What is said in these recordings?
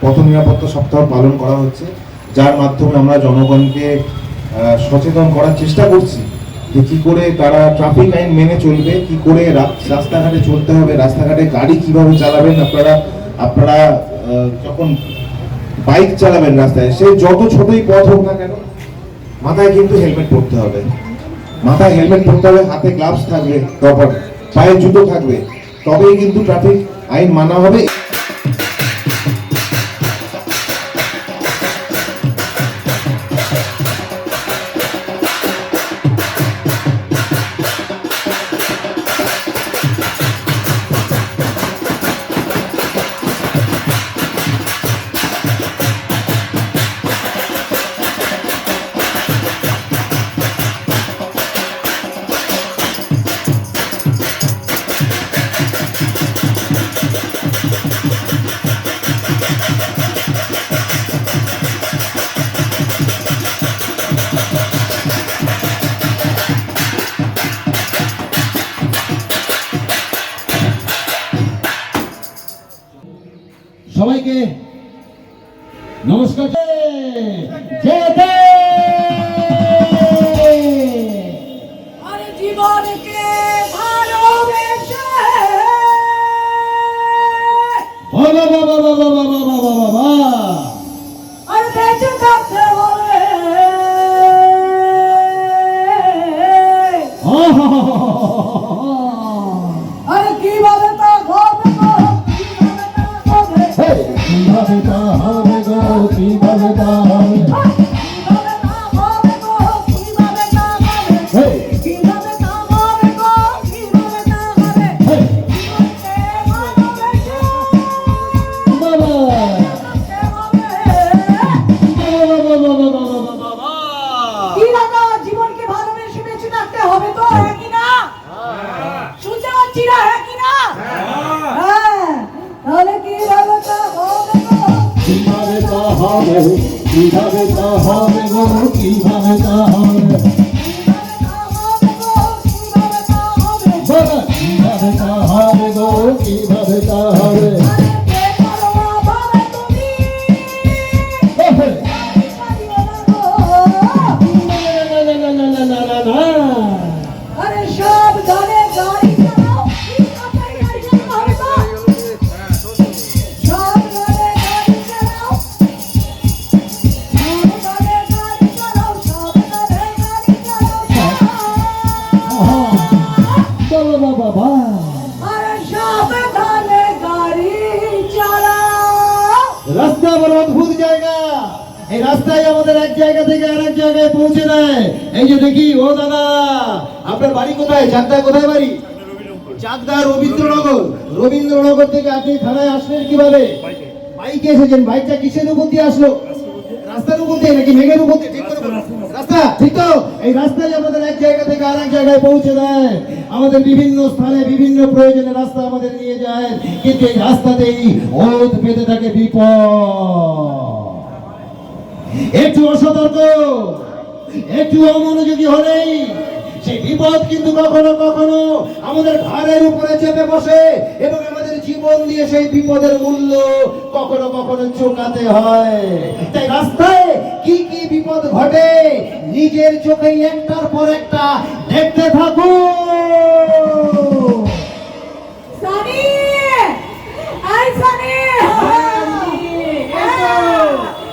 পথ নিরাপত্তা সপ্তাহ পালন করা হচ্ছে, যার মাধ্যমে আমরা জনগণকে সচেতন করার চেষ্টা করছি যে কী করে তারা ট্রাফিক আইন মেনে চলবে, কি করে রাস্তাঘাটে চলতে হবে, রাস্তাঘাটে গাড়ি কিভাবে চালাবেন। আপনারা যখন বাইক চালাবেন রাস্তায়, সে যত ছোটই পথ হোক না কেন, মাথায় কিন্তু হেলমেট পরতে হবে, মাথায় হেলমেট পরতে হবে, হাতে গ্লাভস থাকবে, তারপর পায়ে জুতো থাকবে, তবেই কিন্তু ট্রাফিক আইন মানা হবে। সবাইকে নমস্কার। আরে জীবনকে ভালোবেসে বাবা বাবা বাবা বাবা বাবা বাবা আর বেঁচে থাকতে হবে। আরে কিভাবে তা হবে গো, কিভাবে তা হবে, কিভাবে তা হবে গো, কিভাবে তা হবে, কিভাবে তা হবে গো, কিভাবে তা হবে, কিভাবে তা হবে গো, কিভাবে তা হবে। জীবনকে ভালোবেসে বাবা থাকতে হবে। বাবা বাবা বাবা বাবা। কি দাদা, জীবনকে ভালোবেসে বেঁচে থাকতে হবে তো, একই না? শুনতে পাচ্ছি না, একই না? হ্যাঁ, তাহলে কিভাবে তা হবে গো? কিভাবে তা হবে, কিভাবে তা হবে গো, কিভাবে তা হবে, কিভাবে তা হবে গো, কিভাবে তা হবে। বাবা কিভাবে তা হবে গো, কিভাবে তা হবে। আরে বেপরোয়া ভাবে তুমি পারিও না গো। আরে সাবধানে গাড়ি চালাও, সাবধানে গাড়ি চালাও হবে তো? সাবধানে গাড়ি চালাও, সাবধানে গাড়ি চালাও, সাবধানে গাড়ি চালাও। বাবা বাবা আরে সাবধানে গাড়ি চালাও। রাস্তা বড় অদ্ভুত জায়গা। এই রাস্তায় আমাদের এক জায়গা থেকে আরেক জায়গায় পৌঁছে দেয়। এই যে দেখি, ও দাদা আপনার বাড়ি কোথায়? চাকদা কোথায় বাড়ি? চাকদা রবীন্দ্রনগর। রবীন্দ্রনগর থেকে আপনি থানায় আসলেন কিভাবে? বাইকে এসেছেন। বাইকটা কিসের উপর দিয়ে আসলো? রাস্তার উপর দিয়ে নাকি মেঘের উপর দিয়ে? ঠিক করে বলুন। রাস্তা ঠিক তো? এই রাস্তায় আমাদের এক জায়গা থেকে আরেক জায়গায় পৌঁছে দেয়। আমাদের বিভিন্ন স্থানে বিভিন্ন প্রয়োজনে রাস্তা আমাদের নিয়ে যায়, কিন্তু এই রাস্তাতেই ওত পেতে থাকে বিপদ। একটু অসতর্ক, একটু অমনোযোগী হলেই সেই বিপদ কিন্তু কখনো কখনো আমাদের ঘাড়ের উপরে চেপে বসে এবং আমাদের জীবন দিয়ে সেই বিপদের মূল্য কখনো কখনো চোকাতে হয়। তাই রাস্তায় কি কি বিপদ ঘটে নিজের চোখে একটার পর একটা দেখতে থাকুন। সানি, আই সানি,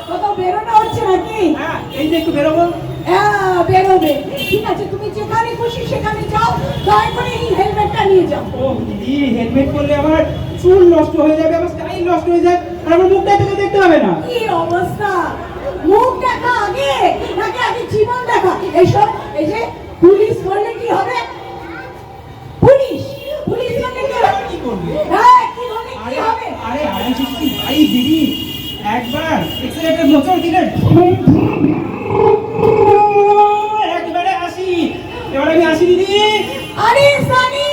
কোথাও বেরোনো হচ্ছে নাকি? এই যে একটু বেরোবো। হ্যাঁ, বেরোবে। ঠিক আছে, তুমি যেখানে খুশি সেখানে যাও, দয়া করে এই হেলমেটটা নিয়ে যাও। ও দিদি, হেলমেট পরলে আমার চুল নষ্ট হয়ে যাবে, আমার স্টাইল নষ্ট হয়ে যায়, আর আমার মুখটা থেকে দেখতে হবে না। কি অবস্থা! মুখ দেখা আগে নাকি আগে জীবন দেখা? এইসব, এই যে পুলিশ করলে কি হবে? পুলিশ পুলিশ করলে কি হবে? কি করবে? হ্যাঁ, কি করলে কি আরে হবে? আরে 160 ভাই দিদি, একবার এক্সেলেটর মোচড় দিলে একবারে আসি। এবার আমি আসি দিদি। আরে সানি,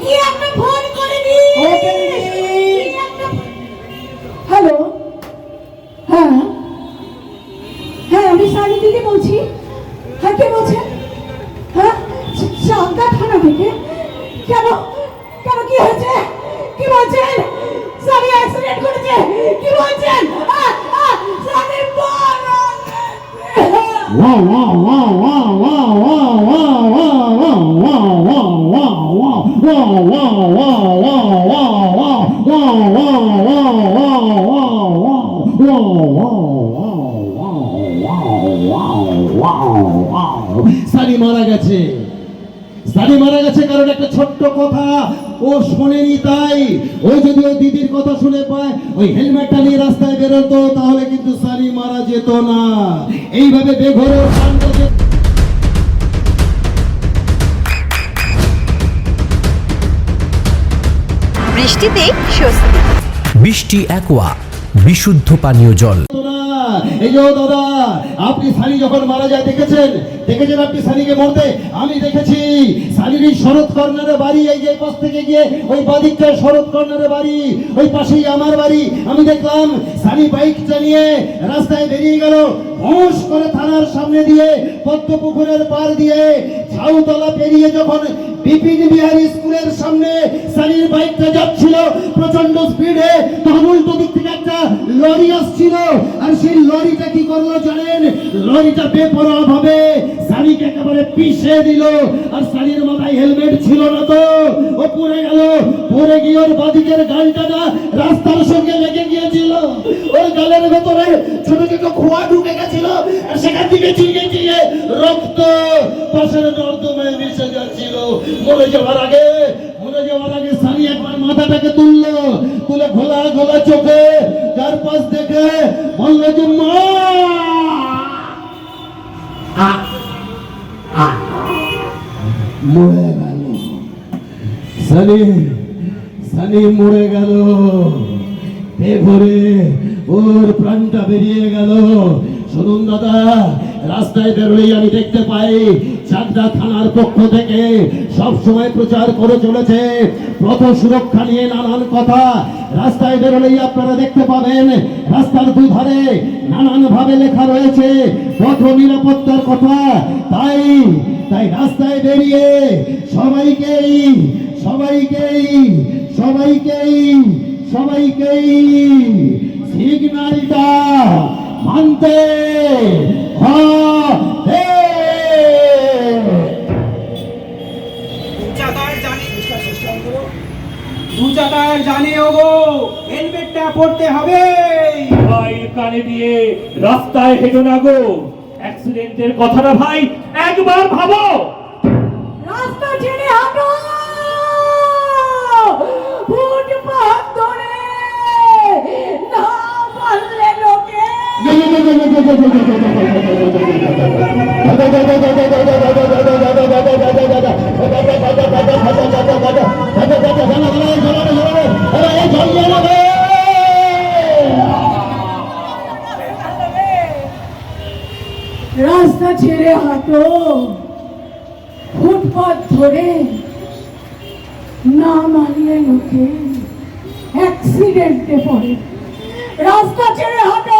কি একটা ফোন করে দি। ওকে দিদি। হ্যালো, হ্যাঁ হ্যাঁ, আমি সানি দিদি বলছি। হ্যাঁ, কে বলছেন? হ্যাঁ, চাকদা থানা থেকে। কেন কেন, কি হয়েছে? কি বলছেন? সানি অ্যাক্সিডেন্ট করেছে? কি বলছেন? সানি মারা গেছে, সানি মারা গেছে কারণ একটা ছোট্ট কথা ও শোনেনি, তাই ও যদি ওই দিদির কথা শুনে পায় ওই হেলমেটটা নিয়ে রাস্তায় বেরোতো তাহলে কিন্তু সানি মারা যেত না। এইভাবে বেঘোরের কাণ্ড যে বৃষ্টিতে স্বস্তি। বৃষ্টি অ্যাকোয়া বিশুদ্ধ পানীয় জল। এই যে দাদা, আপনি সানি যখন মারা যায় দেখেছেন আপনি সানিকে মরতে? আমি দেখেছি। সানির শরৎ কর্নারে বাড়ি, এই যে পাশ থেকে গিয়ে ওই বাদিকটায় শরৎ কর্নারে বাড়ি, ওই পাশেই আমার বাড়ি। আমি দেখলাম সানি বাইক চালিয়ে রাস্তায় বেরিয়ে গেল, হোঁশ করে থানার সামনে দিয়ে পদ্মপুকুরের পার দিয়ে ঝাউতলা পেরিয়ে যখন বিপিন বিহারী স্কুলের সামনে সানির বাইকটা যাচ্ছিল প্রচন্ড স্পিডে, তখন উল্টো দিক থেকে একটা লরি আসছিল। আর সেই লরিটা কি করলো জানেন? লরিটা বেপরোয়া ভাবে সানিকে একেবারে পিষে দিল। আর সানির মাথায় হেলমেট ছিল না, তো ও পড়ে গেল। পড়ে গিয়ে ওর বাদিকের গালটা না রাস্তার সঙ্গে লেগে গিয়েছিল, ওর গালের ভেতরে ছোট ছোট খোয়া ঢুকে গেছিল। আর সেখান থেকে চিড়িয়ে চিড়িয়ে রক্ত পাশের নর্দমায় মিশে যাচ্ছিল। মরে যাওয়ার আগে সানি একবার মাথাটাকে তুলে ঘোলা ঘোলা চোখে চারপাশ দেখে বললো যে মা। মরে গেল সানি মরে গেল। বেঘোরে ওর প্রাণটা বেরিয়ে গেল। শুনুন দাদা, রাস্তায় বেরোলেই আমি দেখতে পাই চাকদা থানার পক্ষ থেকে সব সময় প্রচার করে চলেছে পথ সুরক্ষা নিয়ে নানান কথা। রাস্তায় বেরোলেই আপনারা দেখতে পাবেন রাস্তার দুধারে নানান ভাবে লেখা রয়েছে পথ নিরাপত্তার কথা। তাই রাস্তায় বেরিয়ে সবাইকেই সিগন্যালটা মানতে হবে। দু চাকার জানে ওগো হেলমেটটা পড়তে হবে। ভাই কানে দিয়ে রাস্তায় হেঁটো না গো, অ্যাক্সিডেন্টের কথাটা ভাই একবার ভাবো। রাস্তা ছেড়ে হাঁটো, ফুটপাত ধরে না পারলে লোকে। রাস্তা ছেড়ে হাঁটো, ফুটপাত ধরে না মানলে লোকে অ্যাক্সিডেন্টে পড়ে। রাস্তা ছেড়ে হাঁটো,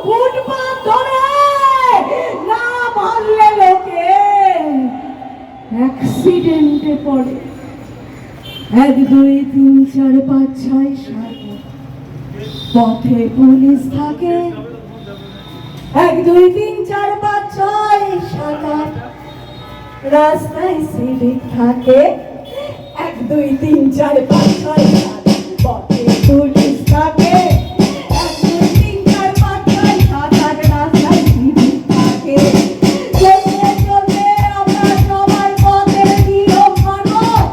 ফুটপাত ধরে না মানলে লোকে অ্যাক্সিডেন্টে পড়ে। 1 2 3 4 5 6 7 পথে পুলিশ থাকে। 1 2 3 4 5 6 7 8 রাস্তায় সিভিক থাকে। 1 2 3 4 5 6 7 পথে পুলিশ থাকে। 1 2 3 4 5 6 7 8 রাস্তায় সিভিক থাকে। চলতে চলতে আমরা সবাই পথের নিয়ম মানব,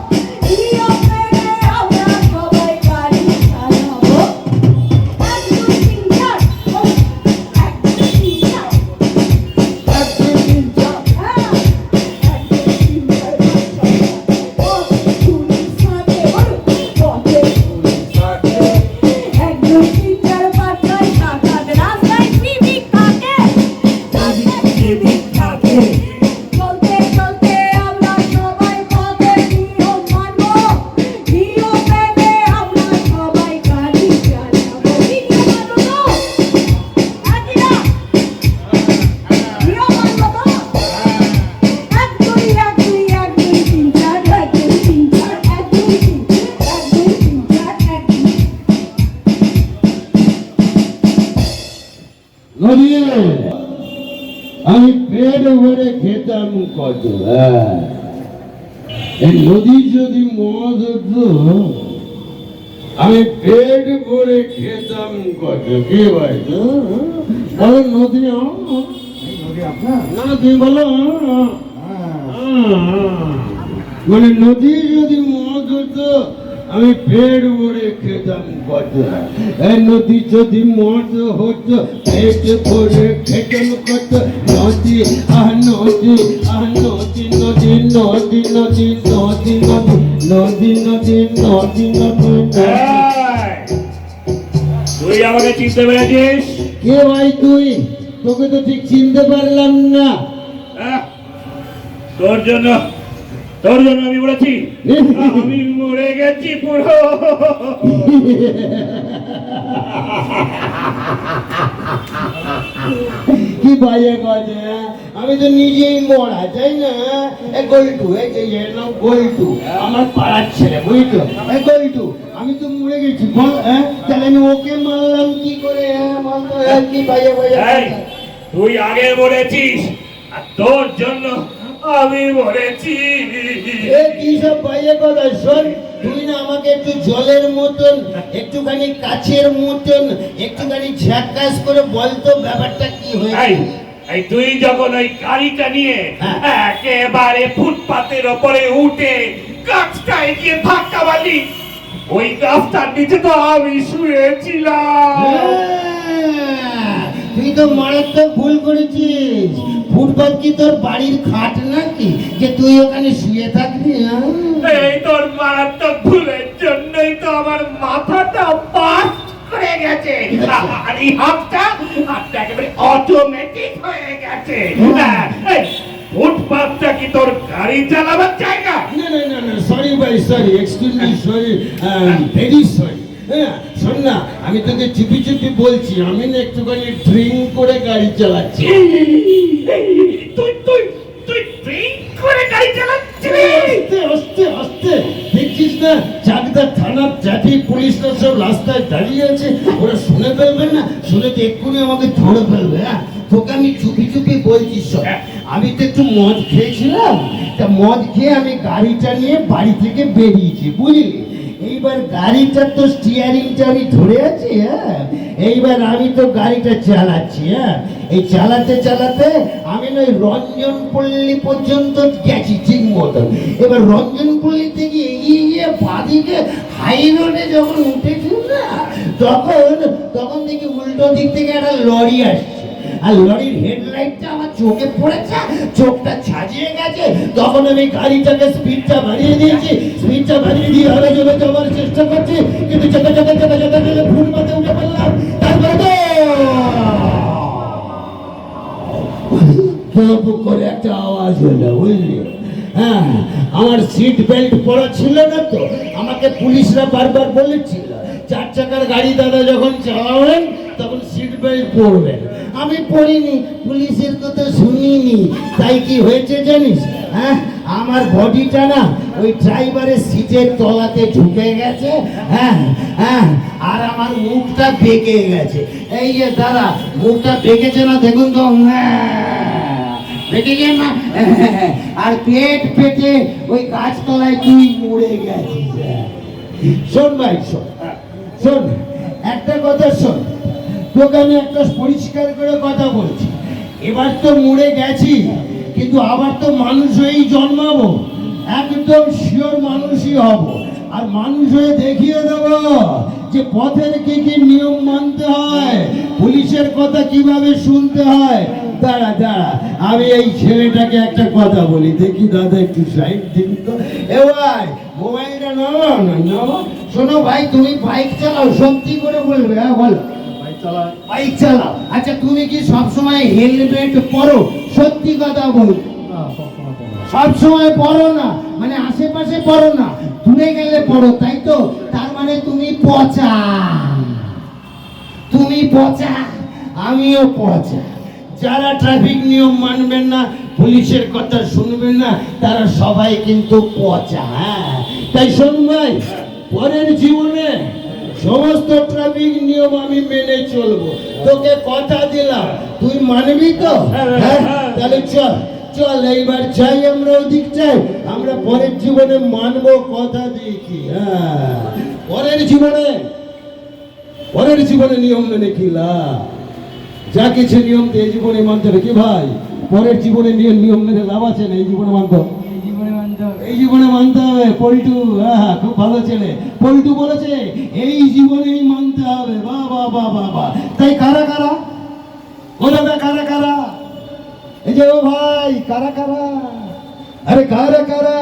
নিয়ম মেনে আমরা সবাই গাড়ি চালাবো। 1 2 3 4 1 2 3 4 1 2 3 4 হ্যাঁ 1 2 3 4 5 6 পথে পুলিশ থাকে। পথে পুলিশ থাকে। 1 2 3 4 5 6 7 8 রাস্তায় সিভিক থাকে। সিভিক থাকে। চলতে চলতে আমরা সবাই পথের নিয়ম মানবো, নিয়ম মেনে আমরা সবাই গাড়ি চালাবো। নিয়ম মানবো তো? একই না? নিয়ম মানবো তো? 1 2 1 2 1 2 3 4 1 2 3 4 1 2 3 1 2 3 4 1 2 নদী আমি পেট ভরে খেতাম কত। এই নদী যদি মদ হতো আমি পেট ভরে খেতাম কত। কে ভাই বলো নদী? না তুমি বলো। মানে নদী যদি মদ হতো আমি পেট ভরে খেতাম কত। এই নদী যদি মদ হতো পেট ভরে খেতাম কত। নদী আহ নদী আহ নদী নদী নদী নদী নদী নদী নদী নদী নদী নদী। তুই আমাকে চিনতে পেরেছিস? কে ভাই তুই? তোকে তো ঠিক চিনতে পারলাম না। তোর জন্য আমি বলেছি আমি মরে গেছি পুরো। কি বাজে কথা! আমি তো নিজেই মরা, তাই না? গোলটু, এই যে এর নাম গোলটু, আমার পাড়ার ছেলে, বুঝতো? গোলটু, আমি তো মরে গেছি। বল, তাহলে আমি ওকে মারলাম কি করে? বলতো কি বাজে বাজে এই, তুই আগে মরেছিস আর তোর জন্য আমি মরেছি। কি সব বাজে কথা! শোন, তুই না আমাকে একটু জলের মতন, একটুখানি কাছের মতন, একটুখানি ঝাক্কাস করে বলতো ব্যাপারটা কি হয়েছে। এই তুই যখন ওই গাড়িটা নিয়ে একেবারে ফুটপাতের ওপরে উঠে গাছটায় গিয়ে ধাক্কা মারলি, ওই গাছটার নিচে তো আমি শুয়েছিলাম। তুই তো মারাত্মক ভুল করেছিস। ফুটপাত কি তোর বাড়ির খাট নাকি যে তুই ওখানে শুয়ে থাকবি? এই তোর মারাত্মক ভুলের জন্যই তো আমার মাথাটা বাস্ট করে গেছে আর এই হাতটা একেবারে অটোমেটিক হয়ে গেছে। এই ফুটপাতটা কি তোর গাড়ি চালাবার জায়গা? না না না না, সরি ভাই, sorry, excuse me, sorry, very sorry. শোন না, আমি তোকে চুপি চুপি বলছি, আমি না একটুখানি ড্রিঙ্ক করে গাড়ি চালাচ্ছি। তুই তুই তুই ড্রিঙ্ক করে গাড়ি চালাচ্ছিস? আস্তে আস্তে আস্তে, দেখছিস না চাকদা থানার ট্রাফিক পুলিশরা সব রাস্তায় দাঁড়িয়ে আছে, ওরা শুনে ফেলবে না? শুনে তো এক্ষুনি আমাকে ধরে ফেলবে। তোকে আমি চুপি চুপি বলছি সব। আমি তো একটু মদ খেয়েছিলাম, তা মদ খেয়ে আমি গাড়িটা নিয়ে বাড়ি থেকে বেরিয়েছি, বুঝলি? এইবার গাড়িটার তো স্টিয়ারিংটা আমি ধরে আছি। এইবার আমি তো গাড়িটা চালাচ্ছি। এই চালাতে চালাতে আমি না রঞ্জনপল্লী পর্যন্ত গেছি ঠিক মতো। এবার রঞ্জনপল্লী থেকে এগিয়ে গিয়ে বাদিকে হাই রোডে যখন উঠেছি না, তখন দেখি উল্টো দিক থেকে একটা লরি আসছে, আর লরির হেডলাইটটা আমার চোখে পড়েছে, চোখটা ছাজিয়ে গেছে। তখন আমি গাড়িটাকে স্পিডটা বাড়িয়ে দিয়েছি, স্পিডটা বাড়িয়ে দিয়ে আরো জোরে যাওয়ার চেষ্টা করছি, কিন্তু চেপে ফুটপাতে উঠে পড়লাম। তারপরে তো করে একটা আওয়াজ হলো, বুঝলি? আমার সিট বেল্ট পরা ছিল না তো, আমাকে পুলিশরা বারবার বলেছিল 4 চাকার গাড়ি দাদা যখন চালাবেন তখন সিট বেল্ট পরবেন। আমি পরিনি, পুলিশের কথা শুনিনি, তাই কি হয়েছে জানিস? আমার বডিটা না ওই ড্রাইভারের সিটের তলাতে ঢুকে গেছে। আর আমার মুখটা বেঁকে গেছে। এই যে দাদা, মুখটা বেঁকেছে না, দেখুন তো, বেঁকে না। আর পেটে ওই গাছতলায় তুই মরে গেছিস। শোন ভাই, শোন, একটা কথা শোন, তোকে আমি একটা পরিষ্কার করে কথা বলছি। এবার তো মরে গেছি, কিন্তু আবার তো মানুষ হয়েই জন্মাবো, একদম শিওর মানুষই হব। আর মানুষ হয়ে দেখিয়ে দেব যে পথের কি কি নিয়ম মানতে হয়, পুলিশের কথা কিভাবে শুনতে হয়। দাঁড়া, আমি এই ছেলেটাকে একটা কথা বলি, দেখি দাদা একটু সাইড দিন তো। এ ভাই, মোবাইলটা নাও। শোনো ভাই, তুমি বাইক চালাও, সত্যি করে বলবে। বলো, বাইক চালাও। আচ্ছা, তুমি কি সবসময় হেলমেট পরো? সত্যি কথা বল। সবসময় পরো না, মানে আশেপাশে পরো না, দূরে গেলে পরো, তাই তো? তার মানে তুমি পচা। আমিও পচা। যারা ট্রাফিক নিয়ম মানবেন না, পুলিশের কথা শুনবেন না, তারা সবাই কিন্তু পচা। তাই শোন ভাই, পরের জীবনে সমস্ত ট্রাফিক নিয়ম আমি মেনে চলবো। তোকে কথা দিলাম, তুই মানবি তো? হ্যাঁ, তাহলে চল চল এইবার যাই আমরা ওদিক যাই, আমরা পরের জীবনে মানবো, কথা দিয়েছি। হ্যাঁ, পরের জীবনে নিয়ম মেনে কি লাভ? যা কিছু নিয়ম তো এই জীবনে মানতে হবে। কি ভাই, পরের জীবনে নিয়ম মেনে লাভ আছে না? এই জীবনে মানতে হবে, এই জীবনে মানতে হবে। পল্টু, হ্যাঁ, খুব ভালো ছেলে। পল্টু বলেছে এই জীবনেই মানতে হবে। বাবা বাবা বাবা। তাই কারা কারা, ও দাদা, কারা কারা? এই যে ও ভাই, কারা কারা? আরে কারা কারা?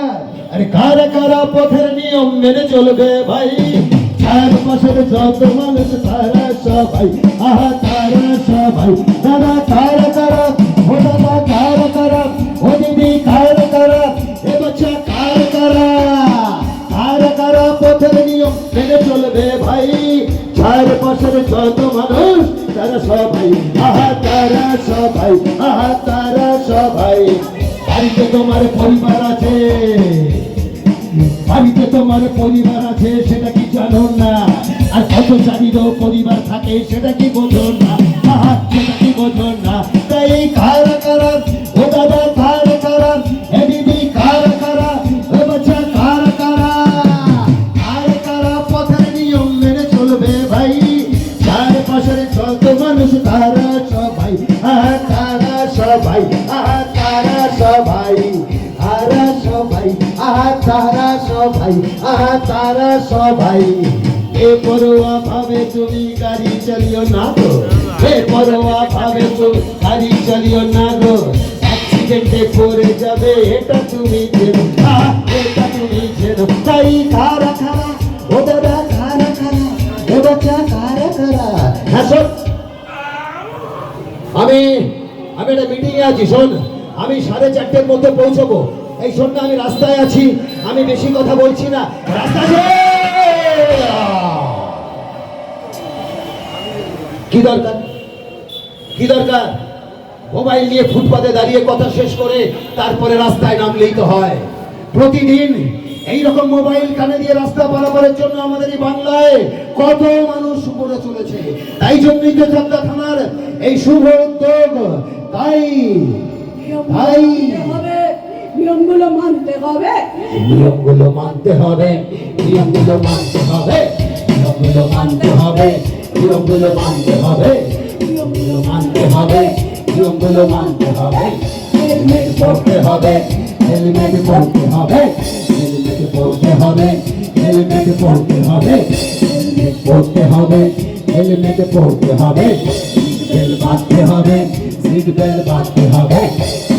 আরে কারা কারা পথের নিয়ম মেনে চলবে ভাই? চারপাশের যত মানুষ তারা সবাই, আহা তারা সবাই। দাদা কারা কারা, ও দাদা কারা কারা, ও দিদি কারা কারা, এ বাচ্চা কারা কারা? কারা কারা পথের নিয়ম মেনে চলবে ভাই? চারপাশের যত মানুষ তারা সবাই, আহা তারা সবাই, আহা তারা সবাই। বাড়িতে তোমার পরিবার আছে, বাড়িতে তোমার পরিবার আছে, সেটা কি জানো না? আর পথচারীরও পরিবার থাকে, সেটা কি বোঝো না? আহা, সেটা কি বোঝো না? তাই এই কারা কারা, ও দাদা কারা কারা, এ দিদি কারা কারা, ও বাচ্চা কারা কারা? কারা কারা পথের নিয়ম মেনে চলবে ভাই? চারপাশের যত মানুষ তারা সবাই, আহা তারা সবাই, আহা তারা সবাই, তারা সবাই, আহা তারা সবাই, আহা তারা সবাই। এ পরোয়া ভাবে তুমি গাড়ি চালিও না গো, এ পরোয়া ভাবে তুমি গাড়ি চালিও না গো। অ্যাক্সিডেন্টে পড়ে যাবে, এটা তুমি জেনো, আহা এটা তুমি জেনো। তাই কারা কারা, ও দাদা কারা কারা, ও বাচ্চা কারা কারা? হ্যাঁ শোন, আমি একটা মিটিংয়ে আছি। শোন, আমি 4:30-র মধ্যে পৌঁছবো। এই শোন না, আমি রাস্তায় আছি, আমি বেশি কথা বলছি না। রাস্তায় কি দরকার, কি দরকার? মোবাইল নিয়ে ফুটপাতে দাঁড়িয়ে কথা শেষ করে তারপরে রাস্তায় নামলেই তো হয়। প্রতিদিন এইরকম মোবাইল কানে দিয়ে রাস্তা পারাপারের জন্য আমাদের এই বাংলায় কত মানুষ মরে চলেছে। তাই জন্যই তো চাকদা থানার এই শুভ উদ্যোগ। তাই নিয়মগুলো মানতে হবে, নিয়মগুলো মানতে হবে, নিয়মগুলো মানতে হবে, নিয়মগুলো মানতে হবে, নিয়মগুলো মানতে হবে, নিয়মগুলো মানতে হবে, নিয়মগুলো মানতে হবে। হেলমেট পরতে হবে, হেলমেট পরতে হবে, হেলমেট পরতে হবে, হেলমেট পরতে হবে, হেলমেট পরতে হবে, হেলমেট পরতে হবে। সিট বেল্ট বাঁধতে হবে, সিট বেল্ট বাঁধতে হবে,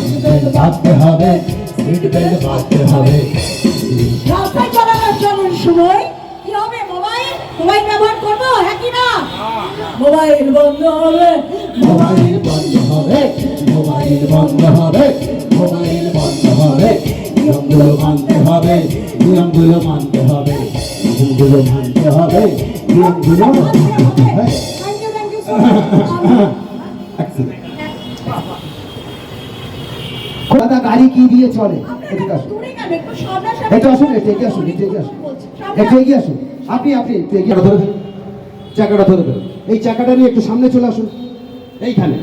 সিট বেল্ট বাঁধতে হবে, সিট বেল্ট বাঁধতে হবে। রাস্তায় চলার সময় কি হবে? মোবাইল ব্যবহার করবো, হ্যাঁ কি না? মোবাইল বন্ধ হবে, মোবাইল বন্ধ হবে, মোবাইল বন্ধ হবে, মোবাইল বন্ধ হবে। নিয়মগুলো মানতে হবে, নিয়মগুলো মানতে হবে, নিয়মগুলো মানতে হবে, নিয়মগুলো মানতে হবে। Thank you so much. দাদা গাড়ি কি দিয়ে চলে? এদিকে আসুন, দূরে কেন, একটু সামনাসামনি একটু আসুন, একটু এগিয়ে আসুন, একটু এগিয়ে আসুন, একটু এগিয়ে আসুন। আপনি একটু এগিয়ে ধরে ধরুন, চাকাটা ধরে ধরুন। এই চাকাটা নিয়ে একটু সামনে চলে আসুন, এইখানে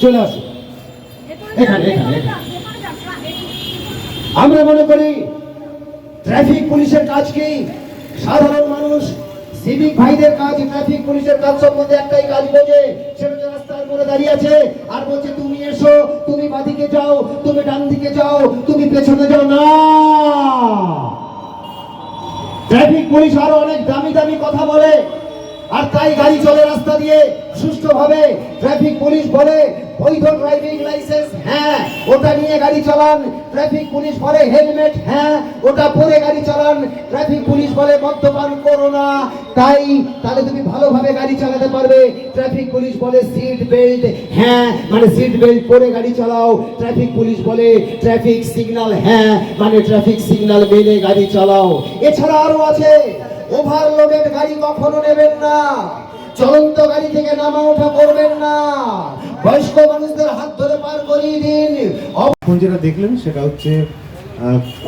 চলে আসুন, এখানে এখানে এখানে। আমরা মনে করি ট্রাফিক পুলিশের কাজ কি? সাধারণ মানুষ, সিভিক ভাইদের কাজ ট্রাফিক পুলিশের কাজ সম্বন্ধে একটাই কাজ বোঝে, সেটা হচ্ছে রাস্তার মোড়ে দাঁড়িয়ে আছে আর বলছে তুমি এসো, তুমি বাঁদিকে যাও, তুমি ডান দিকে যাও, তুমি পেছনে যাও না। ট্রাফিক পুলিশ আরো অনেক দামি দামি কথা বলে, আর তাই গাড়ি চলে রাস্তা দিয়ে সুষ্ঠুভাবে। ট্রাফিক পুলিশ বলে বৈধ ড্রাইভিং লাইসেন্স, হ্যাঁ ওটা নিয়ে গাড়ি চালান। ট্রাফিক পুলিশ বলে হেলমেট, হ্যাঁ ওটা পরে গাড়ি চালান। ট্রাফিক পুলিশ বলে মদ্যপান করো না, তাহলে তুমি ভালোভাবে গাড়ি চালাতে পারবে। ট্রাফিক পুলিশ বলে সিট বেল্ট, হ্যাঁ মানে সিট বেল্ট পরে গাড়ি চালাও। ট্রাফিক পুলিশ বলে ট্রাফিক সিগন্যাল, হ্যাঁ মানে ট্রাফিক সিগন্যাল মেনে গাড়ি চালাও। এছাড়া আরো আছে, ওভারলোডেড গাড়ি কখনো নেবেন না, চলন্ত গাড়ি থেকে নামা ওঠা করবেন না, বয়স্ক মানুষদের হাত ধরে পার করিয়ে দিন। এখন যেটা দেখলেন সেটা হচ্ছে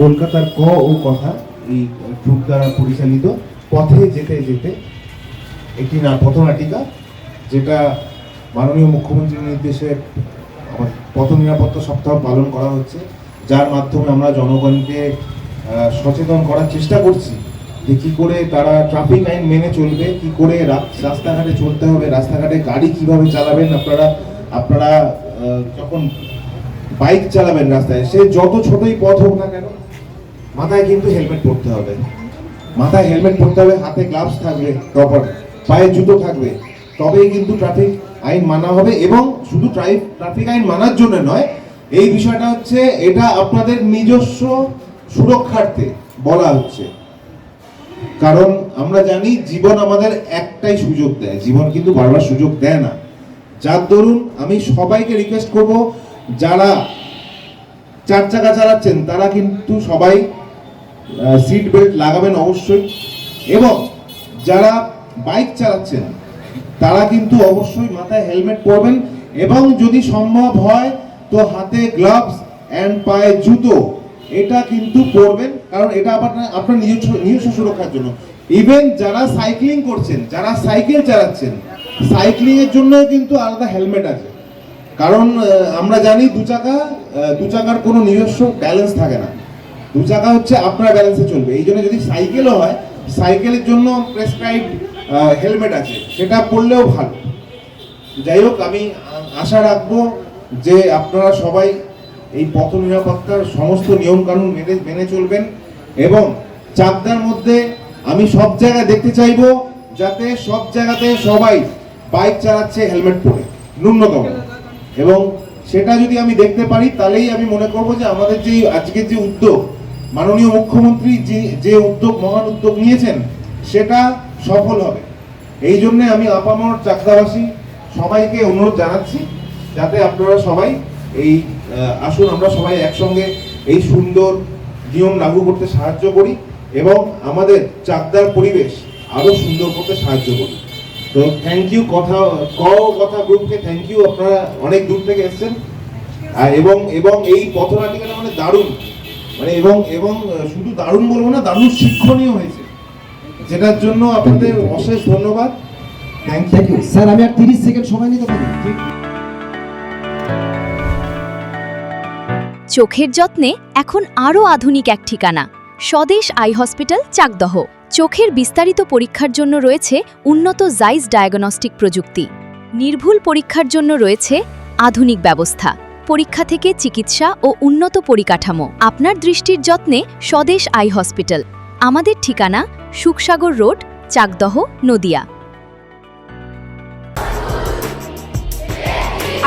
কলকাতার ক ও কথা এই ট্রুপ দ্বারা পরিচালিত পথে যেতে যেতে একটি পথনাটিকা, যেটা মাননীয় মুখ্যমন্ত্রীর নির্দেশে পথ নিরাপত্তা সপ্তাহ পালন করা হচ্ছে, যার মাধ্যমে আমরা জনগণকে সচেতন করার চেষ্টা করছি যে কী করে তারা ট্রাফিক আইন মেনে চলবে, কী করে রাস্তাঘাটে চলতে হবে, রাস্তাঘাটে গাড়ি কিভাবে চালাবেন। আপনারা যখন বাইক চালাবেন রাস্তায়, সে যত ছোটই পথ হোক না কেন, মাথায় কিন্তু হেলমেট পরতে হবে, মাথায় হেলমেট পরতে হবে, হাতে গ্লাভস থাকবে, প্রপার পায়ে জুতো থাকবে, তবেই কিন্তু ট্রাফিক আইন মানা হবে। এবং শুধু ট্রাফিক আইন মানার জন্য নয়, এই বিষয়টা হচ্ছে এটা আপনাদের নিজস্ব সুরক্ষার্থে বলা হচ্ছে। কারণ আমরা জানি জীবন আমাদের একটাই সুযোগ দেয়, জীবন কিন্তু বারবার সুযোগ দেয় না। যার দরুন আমি সবাইকে রিকোয়েস্ট করব, যারা 4 চাকা চালাচ্ছেন তারা কিন্তু সবাই সিট বেল্ট লাগাবেন অবশ্যই, এবং যারা বাইক চালাচ্ছেন তারা কিন্তু অবশ্যই মাথায় হেলমেট পরবেন, এবং যদি সম্ভব হয় তো হাতে গ্লাভস অ্যান্ড পায়ে জুতো এটা কিন্তু পরবেন, কারণ এটা আপনার নিজস্ব সুরক্ষার জন্য। ইভেন যারা সাইক্লিং করছেন, যারা সাইকেল চালাচ্ছেন, সাইক্লিং এর জন্য কিন্তু আলাদা হেলমেট আছে। কারণ আমরা জানি দু চাকার কোনো নিজস্ব ব্যালেন্স থাকে না, 2 চাকা হচ্ছে আপনার ব্যালেন্সে চলবে। এই জন্য যদি সাইকেলও হয়, সাইকেলের জন্য প্রেসক্রাইব হেলমেট আছে, সেটা পরলেও ভালো। যাই হোক, আমি আশা রাখবো যে আপনারা সবাই এই পথ নিরাপত্তার সমস্ত নিয়ম কানুন মেনে চলবেন, এবং চাকদার মধ্যে আমি সব জায়গায় দেখতে চাইবো যাতে সব জায়গাতে সবাই বাইক চালাচ্ছে হেলমেট পরে ন্যূনতম, এবং সেটা যদি আমি দেখতে পারি তাহলেই আমি মনে করব যে আমাদের যে আজকের যে উদ্যোগ, মাননীয় মুখ্যমন্ত্রী যে উদ্যোগ, মহান উদ্যোগ নিয়েছেন, সেটা সফল হবে। এই জন্য আমি আপামর চাকদাবাসী সবাইকে অনুরোধ জানাচ্ছি যাতে আপনারা সবাই আসুন আমরা সবাই একসঙ্গে এই সুন্দর নিয়ম লাগু করতে সাহায্য করি, এবং আমাদের চাকদার পরিবেশ আরো সুন্দর করতে সাহায্য করি। তো থ্যাংক ইউ কথা গ্রুপকে, থ্যাংক ইউ, আপনারা অনেক দূর থেকে এসেছেন, এবং এই পথনাটিকাটা মানে দারুণ, এবং শুধু দারুণ বলবো না, দারুণ শিক্ষণীয় হয়েছে, যেটার জন্য আপনাদের অশেষ ধন্যবাদ। Thank you sir. আমি আর 30 সেকেন্ড সময় নিতে পারি? চোখের যত্নে এখন আরও আধুনিক এক ঠিকানা, স্বদেশ আই হসপিটাল, চাকদহ। চোখের বিস্তারিত পরীক্ষার জন্য রয়েছে উন্নত জাইস ডায়াগনস্টিক প্রযুক্তি। নির্ভুল পরীক্ষার জন্য রয়েছে আধুনিক ব্যবস্থা, পরীক্ষা থেকে চিকিৎসা ও উন্নত পরিকাঠামো। আপনার দৃষ্টির যত্নে স্বদেশ আই হসপিটাল। আমাদের ঠিকানা সুখসাগর রোড, চাকদহ, নদিয়া।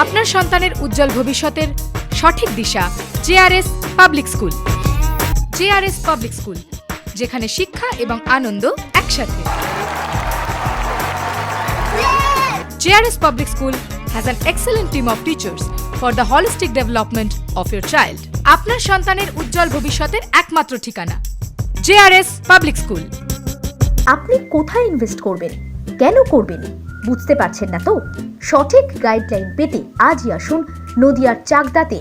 আপনার সন্তানের উজ্জ্বল ভবিষ্যতের সঠিক দিশা JRS public school. JRS public school, যেখানে শিক্ষা এবং আনন্দ একসাথে। JRS public school has an excellent team of teachers for the holistic development of your child. আপনার সন্তানের উজ্জ্বল ভবিষ্যতের একমাত্র ঠিকানা জেআরএস পাবলিক স্কুল। আপনি কোথায় ইনভেস্ট করবেন, কেন করবেন, বুঝতে পারছেন না তো? সঠিক গাইডলাইন পেতে আজই আসুন নদিয়ার চাকদাতে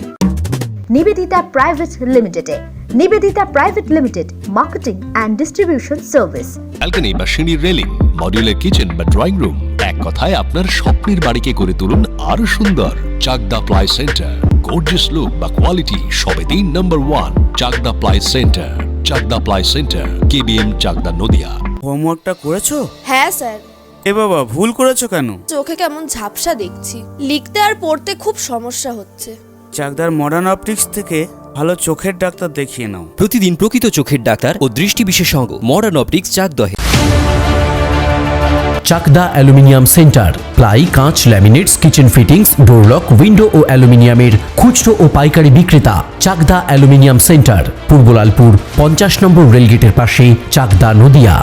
নিবেদিতা প্রাইভেট লিমিটেডে। Nivedita private limited, marketing and distribution service. Balcony বা সিঁড়ির রেলিং, মডিউলার কিচেন বা ড্রয়িং রুম, এক কথায় আপনার স্বপ্নের বাড়িকে করে তুলুন আরো সুন্দর। Chakdah ply centre, gorgeous look বা কোয়ালিটি সবে 3 number 1 Chakdah ply centre. Chakdah ply centre, KBM, Chakdah, Nadia. হোমওয়ার্কটা করেছো? হ্যাঁ স্যার। এ বাবা, ভুল করেছো কেন? চোখে কেমন ঝাপসা দেখছি, লিখতে আর পড়তে খুব সমস্যা হচ্ছে। চাকদার মডার্ন অপটিক্স থেকে ভালো চোখের ডাক্তার দেখিয়ে নাও। প্রতিদিন প্রকৃত চোখের ডাক্তার ও দৃষ্টি বিশেষজ্ঞ মডার্ন অপটিক্স, চাকদহে। চাকদা অ্যালুমিনিয়াম সেন্টার, প্লাই, কাঁচ, laminates, kitchen fittings, door lock, window ও অ্যালুমিনিয়ামের খুচরো ও পাইকারি বিক্রেতা। Chakdah aluminium centre, Purbalalpur 50 number রেলগেটের পাশে, চাকদা, নদিয়া।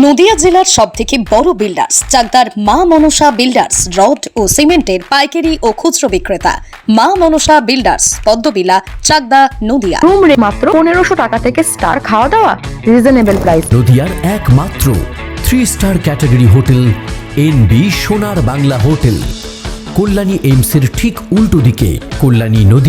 নদিয়া জেলার সবথেকে বড় বিল্ডার্স চাকদার মা মনসা বিল্ডার্স, রড ও সিমেন্টের পাইকারি ও খুচরো বিক্রেতা। মা মনসা বিল্ডার্স, পদ্মবিলা, চাকদা, নদিয়া। রুম রে মাত্র 1500 টাকা থেকে স্টার, খাওয়া দাওয়া রিজনেবল প্রাইস। নদিয়ার একমাত্র 3 স্টার ক্যাটাগরি হোটেল এনবি সোনার বাংলা হোটেল, কল্যাণী এইমসের ঠিক উল্টো দিকে, কল্যাণী নদী।